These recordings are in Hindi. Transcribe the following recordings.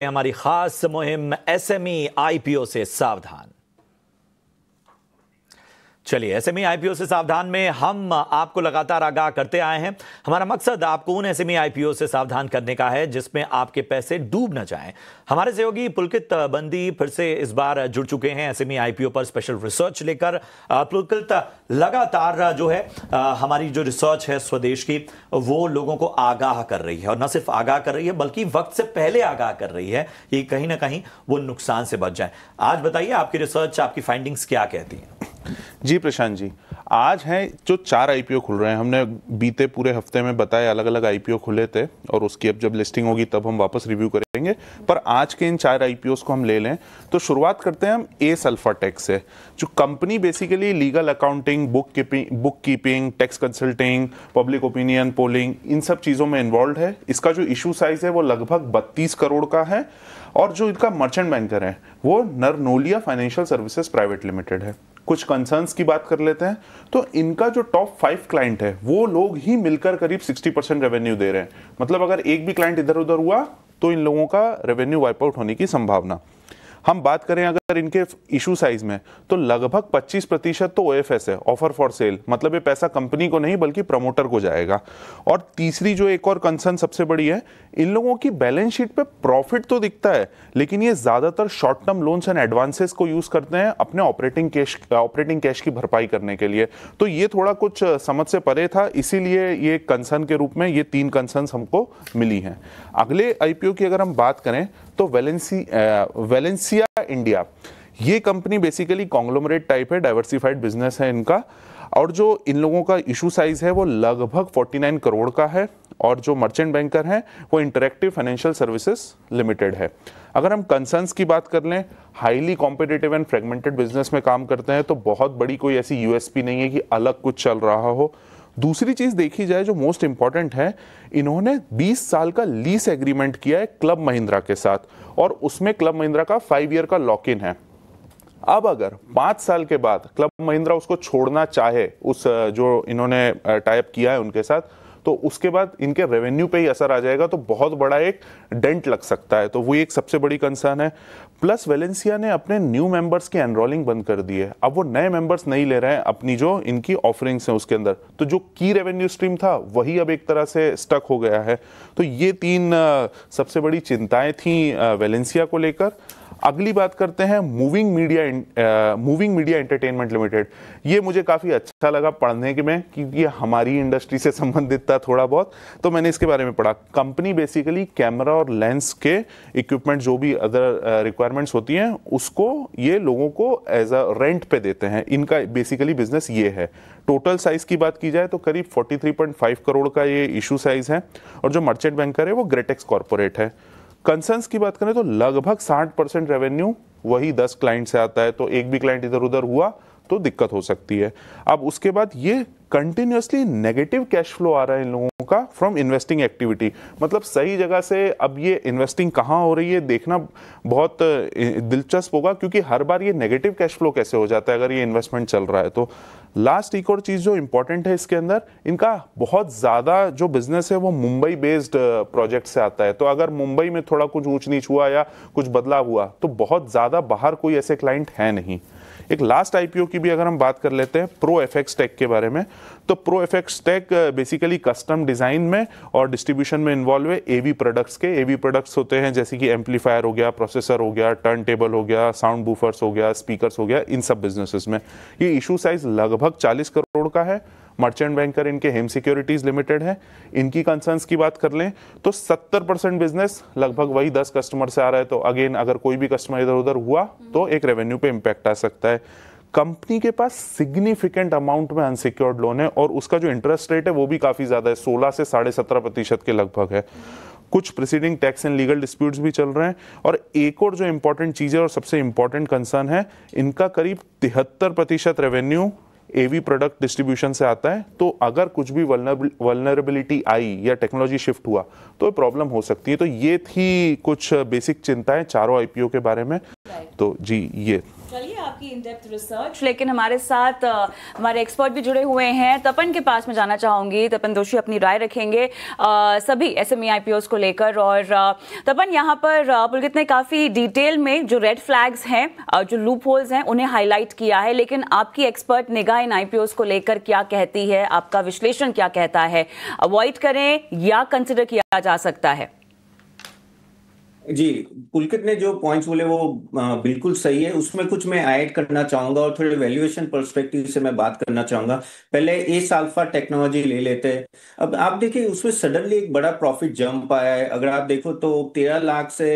हमारी खास मुहिम एसएमई आईपीओ से सावधान। चलिए, एसएमई आईपीओ से सावधान में हम आपको लगातार आगाह करते आए हैं। हमारा मकसद आपको उन एसएमई आईपीओ से सावधान करने का है जिसमें आपके पैसे डूब न जाएं। हमारे सहयोगी पुलकित बंदी फिर से इस बार जुड़ चुके हैं एसएमई आईपीओ पर स्पेशल रिसर्च लेकर। पुलकित, लगातार जो है हमारी जो रिसर्च है स्वदेश की, वो लोगों को आगाह कर रही है, और न सिर्फ आगाह कर रही है बल्कि वक्त से पहले आगाह कर रही है कि कहीं ना कहीं वो नुकसान से बच जाए। आज बताइए, आपकी रिसर्च, आपकी फाइंडिंग्स क्या कहती हैं? जी प्रशांत जी, आज है जो 4 आईपीओ खुल रहे हैं। हमने बीते पूरे हफ्ते में बताया अलग अलग आईपीओ खुले थे, और उसकी अब जब लिस्टिंग होगी तब हम वापस रिव्यू करेंगे। पर आज के इन 4 आईपीओस को हम ले लें तो शुरुआत करते हैं हम एस अल्फाटेक से, जो company basically legal accounting, book keeping, tax consulting, public opinion polling, इन सब चीज़ों में इन्वॉल्व है। इसका जो इशू साइज है वो लगभग 32 करोड़ का है, और जो इनका मर्चेंट बैंकर है वो नरनोलिया फाइनेंशियल सर्विसेज प्राइवेट लिमिटेड है। कुछ कंसर्न्स की बात कर लेते हैं तो इनका जो टॉप 5 क्लाइंट है वो लोग ही मिलकर करीब 60% रेवेन्यू दे रहे हैं। मतलब अगर एक भी क्लाइंट इधर उधर हुआ तो इन लोगों का रेवेन्यू वाइप आउट होने की संभावना। हम बात करें अगर इनके इशू साइज में तो लगभग 25% तो ओएफएस है, ऑफर फॉर सेल, मतलब ये पैसा कंपनी को नहीं बल्कि प्रमोटर को जाएगा। और तीसरी जो एक और कंसर्न सबसे बड़ी है, इन लोगों की बैलेंस शीट पे प्रॉफिट तो दिखता है लेकिन ये ज्यादातर short term loans and advances को यूज करते हैं अपने ऑपरेटिंग कैश की भरपाई करने के लिए। तो ये थोड़ा कुछ समझ से परे था, इसीलिए ये कंसर्न के रूप में ये 3 कंसर्न हमको मिली हैं। अगले आईपीओ की अगर हम बात करें तो वेलेंसिया इंडिया, ये कंपनी बेसिकली कॉन्ग्लोमरेट टाइप है, डाइवर्सिफाइड बिजनेस है इनका, और जो इन लोगों का इशू साइज है वो लगभग 49 करोड़ का है, और जो मर्चेंट बैंकर है वो इंटरैक्टिव फाइनेंशियल सर्विसेज लिमिटेड है। अगर हम कंसर्न्स की बात कर लें, highly competitive and fragmented business में काम करते हैं, तो बहुत बड़ी कोई ऐसी यूएसपी नहीं है कि अलग कुछ चल रहा हो। दूसरी चीज देखी जाए जो मोस्ट इंपॉर्टेंट है, इन्होंने 20 साल का लीज एग्रीमेंट किया है क्लब महिंद्रा के साथ, और उसमें क्लब महिंद्रा का 5 ईयर का लॉक इन है। अब अगर 5 साल के बाद क्लब महिंद्रा उसको छोड़ना चाहे, उस जो इन्होंने टाई अप किया है उनके साथ, तो उसके बाद इनके रेवेन्यू पे ही असर आ जाएगा, तो बहुत बड़ा एक डेंट लग सकता है। तो वो एक सबसे बड़ी कंसर्न है। प्लस वेलेंसिया ने अपने न्यू मेंबर्स की एनरोलिंग बंद कर दी है, अब वो नए मेंबर्स नहीं ले रहे हैं अपनी जो इनकी ऑफरिंग्स हैं उसके अंदर, तो जो की रेवेन्यू स्ट्रीम था वही अब एक तरह से स्टक हो गया है। तो ये 3 सबसे बड़ी चिंताएं थी वेलेंसिया को लेकर। अगली बात करते हैं मूविंग मीडिया एंटरटेनमेंट लिमिटेड। ये मुझे काफ़ी अच्छा लगा पढ़ने के में, क्योंकि हमारी इंडस्ट्री से संबंधित था थोड़ा बहुत, तो मैंने इसके बारे में पढ़ा। कंपनी बेसिकली कैमरा और लेंस के इक्विपमेंट, जो भी अदर रिक्वायरमेंट्स होती हैं, उसको ये लोगों को एज अ रेंट पे देते हैं। इनका बेसिकली बिजनेस ये है। टोटल साइज की बात की जाए तो करीब 43.5 करोड़ का ये इशू साइज है, और जो मर्चेंट बैंकर है वो ग्रेटेक्स कॉर्पोरेट है। कंसर्न्स की बात करें तो लगभग 60% रेवेन्यू वही 10 क्लाइंट से आता है, तो एक भी क्लाइंट इधर उधर हुआ तो दिक्कत हो सकती है। अब उसके बाद ये कंटिन्यूअसली नेगेटिव कैश फ्लो आ रहा है इन लोगों का फ्रॉम इन्वेस्टिंग एक्टिविटी, मतलब सही जगह से अब ये इन्वेस्टिंग कहाँ हो रही है देखना बहुत दिलचस्प होगा, क्योंकि हर बार ये नेगेटिव कैश फ्लो कैसे हो जाता है अगर ये इन्वेस्टमेंट चल रहा है। तो लास्ट एक और चीज जो इंपॉर्टेंट है इसके अंदर, इनका बहुत ज्यादा जो बिजनेस है वो मुंबई बेस्ड प्रोजेक्ट से आता है। तो अगर मुंबई में थोड़ा कुछ ऊंच नीच हुआ या कुछ बदलाव हुआ तो बहुत ज्यादा बाहर कोई ऐसे क्लाइंट है नहीं। एक लास्ट आईपीओ की भी अगर हम बात कर लेते हैं प्रो एफएक्स टेक के बारे में, तो Pro FX Tech basically custom design में और डिस्ट्रीब्यूशन में इन्वॉल्व है एवी प्रोडक्ट्स के। एवी प्रोडक्ट्स होते हैं जैसे कि एम्पलीफायर हो गया, प्रोसेसर हो गया, टर्न टेबल हो गया, साउंड बूफर्स हो गया, स्पीकर्स हो गया, इन सब बिजनेसेस में। ये इशू साइज लगभग 40 करोड़ का है। मर्चेंट बैंकर इनके हेम सिक्योरिटीज लिमिटेड है। इनकी कंसर्न्स की बात कर लें तो 70% बिजनेस लगभग वही 10 कस्टमर से आ रहा है, तो अगेन अगर कोई भी कस्टमर इधर उधर हुआ तो एक रेवेन्यू पे इम्पैक्ट आ सकता है। कंपनी के पास सिग्निफिकेंट अमाउंट में अनसिक्योर्ड लोन है, और उसका जो इंटरेस्ट रेट है वो भी काफी ज्यादा है, 16 से 17.5% के लगभग है। कुछ preceding tax and legal disputes भी चल रहे हैं। और एक और जो इंपॉर्टेंट चीज है और सबसे इंपॉर्टेंट कंसर्न है, इनका करीब 73% रेवेन्यू एवी प्रोडक्ट डिस्ट्रीब्यूशन से आता है। तो अगर कुछ भी वल्नरेबिलिटी आई या टेक्नोलॉजी शिफ्ट हुआ तो प्रॉब्लम हो सकती है। तो ये थी कुछ बेसिक चिंताएं चारों आईपीओ के बारे में। तो जी ये चलिए आपकी इन डेप्थ रिसर्च, लेकिन हमारे साथ हमारे एक्सपर्ट भी जुड़े हुए हैं। तपन के पास मैं जाना चाहूंगी। तपन दोषी अपनी राय रखेंगे सभी एसएमई आईपीओस को लेकर। और तपन, यहाँ पर पुलकित ने काफी डिटेल में जो रेड फ्लैग्स हैं, जो लूप होल्स हैं, उन्हें हाईलाइट किया है, लेकिन आपकी एक्सपर्ट निगाह इन आईपीओस को लेकर क्या कहती है, आपका विश्लेषण क्या कहता है? अवॉइड करें या कंसिडर किया जा सकता है? जी, पुलकित ने जो पॉइंट्स बोले वो बिल्कुल सही है। उसमें कुछ मैं ऐड करना चाहूंगा और थोड़े वैल्यूएशन पर्सपेक्टिव से मैं बात करना चाहूंगा। पहले एस अल्फा टेक्नोलॉजी ले लेते हैं। अब आप देखिए उसमें सडनली एक बड़ा प्रॉफिट जंप आया है। अगर आप देखो तो 13 लाख से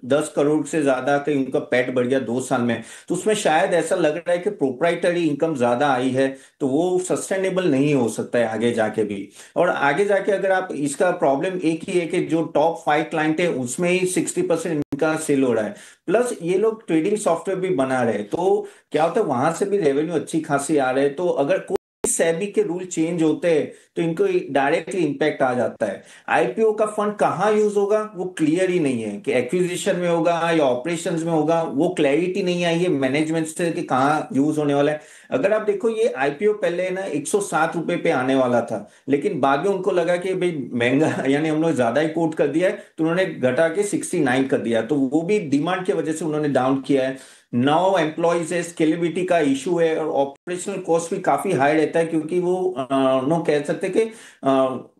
10 करोड़ से ज्यादा का उनका पैट बढ़ गया 2 साल में। तो उसमें शायद ऐसा लग रहा है कि प्रोप्राइटरी इनकम ज्यादा आई है, तो वो सस्टेनेबल नहीं हो सकता है आगे जाके भी। और आगे जाके अगर आप इसका प्रॉब्लम एक ही है कि जो टॉप 5 क्लाइंट है उसमें ही 60% इनका सेल हो रहा है। प्लस ये लोग ट्रेडिंग सॉफ्टवेयर भी बना रहे हैं, तो क्या होता है वहां से भी रेवेन्यू अच्छी खासी आ रहे हैं। तो अगर कोई सेबी के रूल चेंज होते हैं तो इनको डायरेक्टली इंपैक्ट आ जाता है। आईपीओ का फंड कहाँ यूज होगा वो क्लियर ही नहीं है कि एक्विजिशन में होगा या ऑपरेशंस में होगा। वो क्लैरिटी नहीं आई है मैनेजमेंट से कि कहाँ यूज होने वाला है। अगर आप देखो ये आईपीओ पहले ना 107 रुपए पे आने वाला था, लेकिन बाद में उनको लगा कि भाई महंगा यानी हम लोग ज्यादा ही कोट कर दिया है, तो उन्होंने घटा के 69 कर दिया। तो वो भी डिमांड की वजह से उन्होंने डाउन किया है। 9 एम्प्लॉयज है, स्केलेबिलिटी का इशू है और ऑपरेशनल कॉस्ट भी काफी हाई रहता है, क्योंकि वो नो कह सकते कि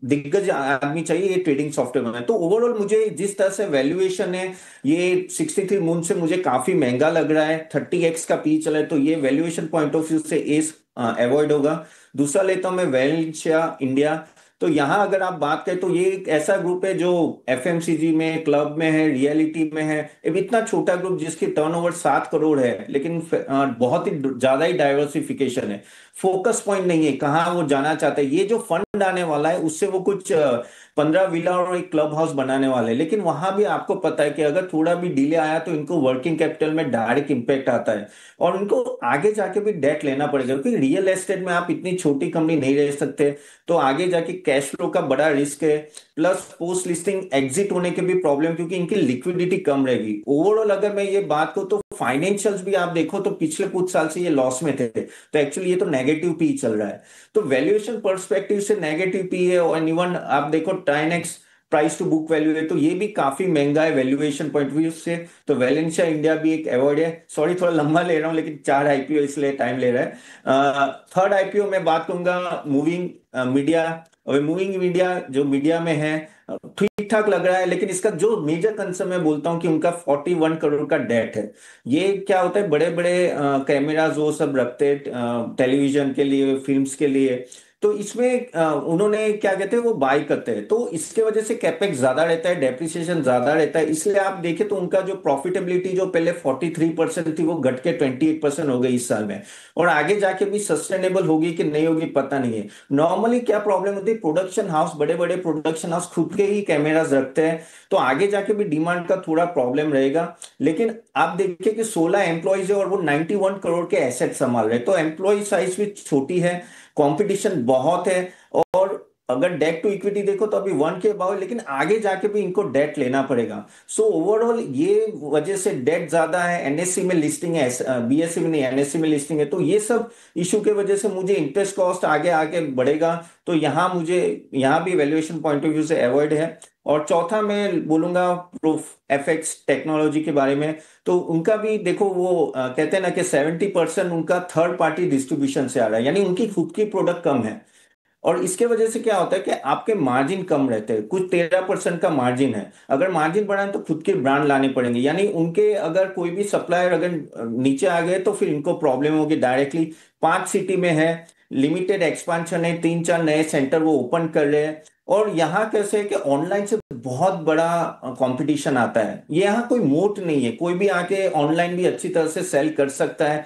दिग्गज आदमी चाहिए ये ट्रेडिंग सॉफ्टवेयर में। तो ओवरऑल मुझे जिस तरह से वैल्यूएशन है ये 63 मून से मुझे काफी महंगा लग रहा है। 30x का पी चला है, तो ये वैल्यूएशन पॉइंट ऑफ व्यू से एस अवॉइड होगा। दूसरा लेता हूं मैं वेलेंशिया इंडिया। तो यहां अगर आप बात करें तो ये एक ऐसा ग्रुप है जो एफएमसीजी में, क्लब में है, रियलिटी में है। अब इतना छोटा ग्रुप जिसकी टर्नओवर 7 करोड़ है, लेकिन बहुत ही ज्यादा ही डाइवर्सिफिकेशन है। फोकस पॉइंट नहीं है कहाँ वो जाना चाहते हैं। ये जो फंड आने वाला है उससे वो कुछ 15 विला और एक क्लब हाउस बनाने वाले हैं, लेकिन वहां भी आपको पता है कि अगर थोड़ा भी डिले आया तो इनको वर्किंग कैपिटल में डायरेक्ट इंपैक्ट आता है और इनको आगे जाके भी डेट लेना पड़ेगा, क्योंकि रियल एस्टेट में आप इतनी छोटी कंपनी नहीं रह सकते। तो आगे जाके कैश फ्लो का बड़ा रिस्क है, प्लस पोस्ट लिस्टिंग एग्जिट होने के भी प्रॉब्लम, क्योंकि इनकी लिक्विडिटी कम रहेगी। ओवरऑल अगर मैं ये बात करूं तो फाइनेंशियल्स भी आप देखो तो पिछले कुछ साल से ये लॉस में थे, तो एक्चुअली ये तो नेगेटिव पी चल रहा है। तो वैल्यूएशन पर्सपेक्टिव से नेगेटिव पी है। और इवन आप देखो 10x price to book value है, तो ये भी काफी महंगा है वैल्यूएशन पॉइंट ऑफ व्यू से। तो वेलेंशिया इंडिया भी एक अवॉइड है। सॉरी थोड़ा लंबा ले रहा हूं, लेकिन 4 आईपीओ इसलिए टाइम ले रहा है। थर्ड आईपीओ मैं बात करूंगा मूविंग मीडिया। और मूविंग मीडिया जो मीडिया में है ठीक ठाक लग रहा है, लेकिन इसका जो मेजर कंसर्न मैं बोलता हूं कि उनका 41 करोड़ का डेट है। ये क्या होता है, बड़े बड़े कैमराज वो सब रखते हैं टेलीविजन के लिए, फिल्म्स के लिए। तो इसमें उन्होंने क्या कहते हैं वो बाय करते हैं, तो इसके वजह से कैपेक्स ज्यादा रहता है, डेप्रिसिएशन ज्यादा रहता है। इसलिए आप देखें तो उनका जो प्रॉफिटेबिलिटी जो पहले 43% थी वो घट के 28% हो गई इस साल में। और आगे जाके भी सस्टेनेबल होगी कि नहीं होगी पता नहीं है। नॉर्मली क्या प्रॉब्लम होती है, प्रोडक्शन हाउस, बड़े बड़े प्रोडक्शन हाउस खुद के ही कैमराज रखते हैं, तो आगे जाके भी डिमांड का थोड़ा प्रॉब्लम रहेगा। लेकिन आप देखिए कि 16 एम्प्लॉयज है और वो 91 करोड़ के एसेट संभाल रहे हैं, तो एम्प्लॉय साइज भी छोटी है, कंपटीशन बहुत है। और अगर डेट टू इक्विटी देखो तो अभी 1 के अबाव, लेकिन आगे जाके भी इनको डेट लेना पड़ेगा। सो ओवरऑल ये वजह से डेट ज्यादा है, एनएससी में लिस्टिंग है, बीएससी में नहीं एनएससी में लिस्टिंग है। तो ये सब इशू के वजह से मुझे इंटरेस्ट कॉस्ट आगे आगे बढ़ेगा, तो यहाँ मुझे यहाँ भी वैल्यूएशन पॉइंट ऑफ व्यू से अवॉइड है। और चौथा मैं बोलूंगा प्रूफ एफएक्स टेक्नोलॉजी के बारे में। तो उनका भी देखो वो कहते हैं ना कि 70% उनका थर्ड पार्टी डिस्ट्रीब्यूशन से आ रहा है, यानी उनकी खुद की प्रोडक्ट कम है। और इसके वजह से क्या होता है कि आपके मार्जिन कम रहते हैं, कुछ 13% का मार्जिन है। अगर मार्जिन बढ़ाएं तो खुद के ब्रांड लाने पड़ेंगे, यानी उनके अगर कोई भी सप्लायर अगर नीचे आ गए तो फिर इनको प्रॉब्लम होगी डायरेक्टली। 5 सिटी में है, लिमिटेड एक्सपांशन है, 3-4 नए सेंटर वो ओपन कर रहे हैं। और यहाँ कैसे है कि ऑनलाइन से बहुत बड़ा कंपटीशन आता है, ये यहाँ कोई मोट नहीं है, कोई भी आके ऑनलाइन भी अच्छी तरह से सेल कर सकता है।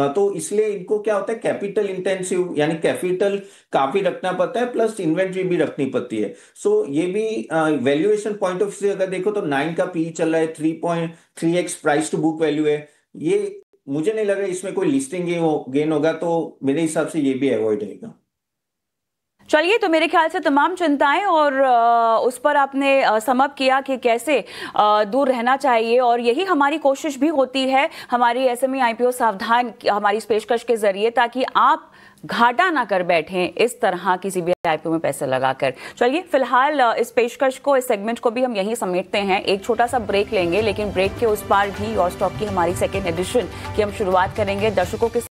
तो इसलिए इनको क्या होता है कैपिटल इंटेंसिव, यानी कैपिटल काफी रखना पड़ता है, प्लस इन्वेंट्री भी रखनी पड़ती है। सो ये भी वैल्यूएशन पॉइंट ऑफ व्यू से अगर देखो तो 9 का पी चल रहा है, 3.3x price to book value है। ये मुझे नहीं लग रहा है इसमें कोई लिस्टिंग गेन होगा, तो मेरे हिसाब से ये भी अवॉइड रहेगा। चलिए, तो मेरे ख्याल से तमाम चिंताएं और उस पर आपने समअप किया कि कैसे दूर रहना चाहिए, और यही हमारी कोशिश भी होती है हमारी एसएमई आईपीओ सावधान हमारी इस पेशकश के जरिए, ताकि आप घाटा ना कर बैठें इस तरह किसी भी आईपीओ में पैसे लगाकर। चलिए, फिलहाल इस पेशकश को, इस सेगमेंट को भी हम यहीं समेटते हैं। एक छोटा सा ब्रेक लेंगे, लेकिन ब्रेक के उस पार भी योर स्टॉक की हमारी सेकेंड एडिशन की हम शुरुआत करेंगे दर्शकों के